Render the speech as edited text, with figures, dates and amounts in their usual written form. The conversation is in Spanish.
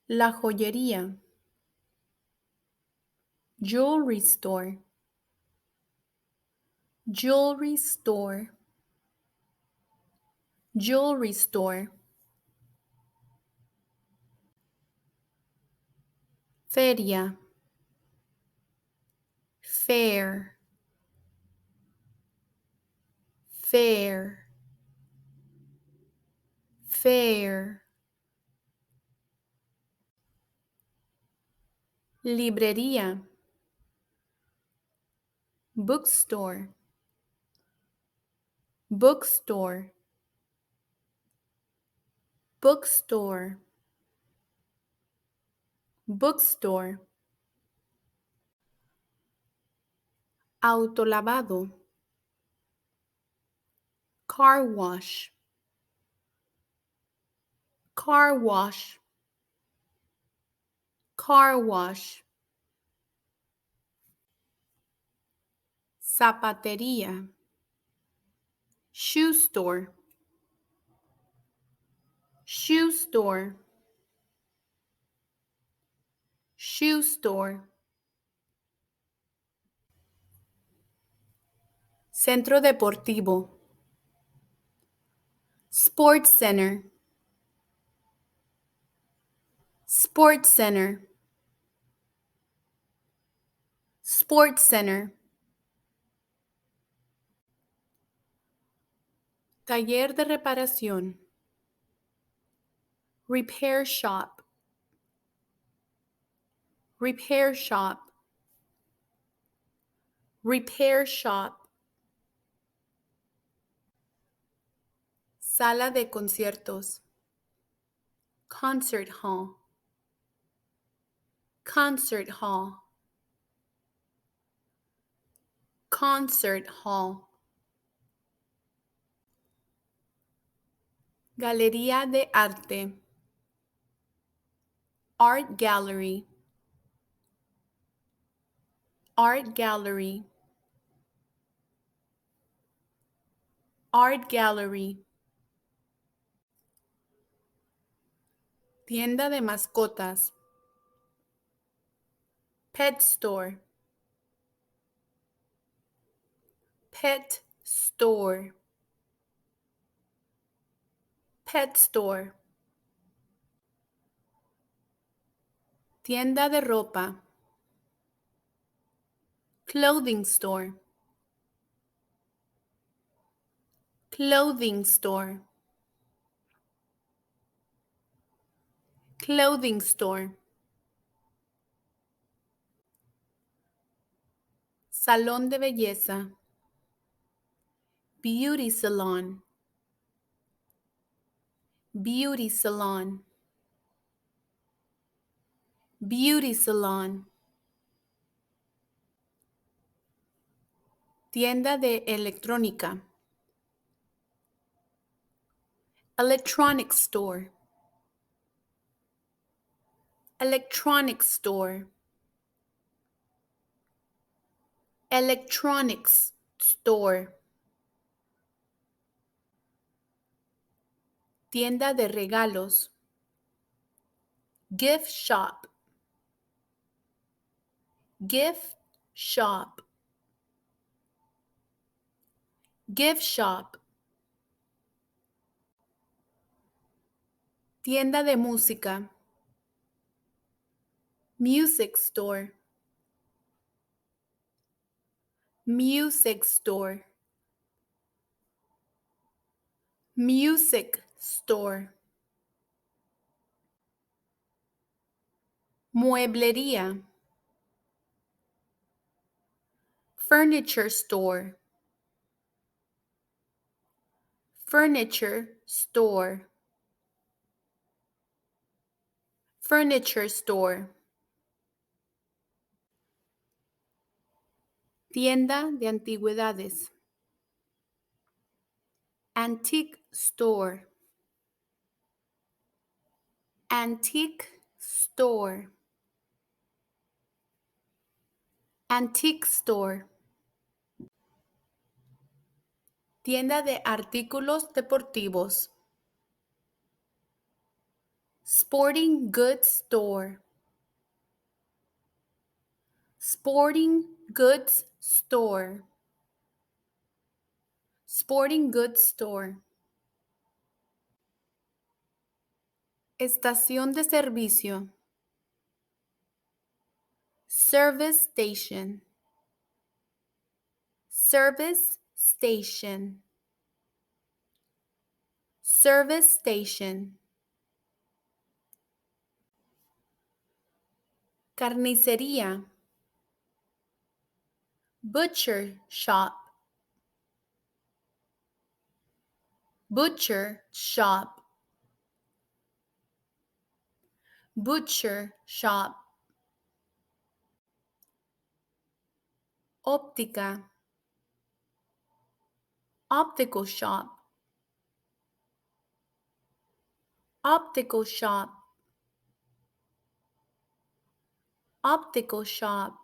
La joyería. Jewelry store. Jewelry store. Jewelry store. Feria. Fair. Fair. Fair. Librería. Bookstore. Bookstore. Bookstore. Bookstore. Autolavado. Car wash. Car wash. Car wash. Zapatería. Shoe store. Shoe store. Shoe store. Centro deportivo. Sports center. Sports center. Sports center. Taller de reparación. Repair shop. Repair shop. Repair shop. Sala de conciertos. Concert hall. Concert hall. Concert hall. Galería de arte. Art gallery. Art gallery. Art gallery. Tienda de mascotas. Pet store. Pet store. Pet store. Tienda de ropa. Clothing store. Clothing store. Clothing store. Salón de belleza. Beauty salon. Beauty salon. Beauty salon. Tienda de electrónica. Electronic store. Electronic store. Electronics store. Tienda de regalos. Gift shop. Gift shop. Gift shop. Tienda de música. Music store. Music store. Music store. Mueblería. Furniture store. Furniture store. Furniture store. Tienda de antigüedades. Antique store. Antique store. Antique store. Tienda de artículos deportivos. Sporting goods store. Sporting goods store. Sporting goods store. Estación de servicio. Service station. Service station. Service station. Carnicería. Butcher shop. Butcher shop. Butcher shop. Óptica. Optical shop. Optical shop. Optical shop.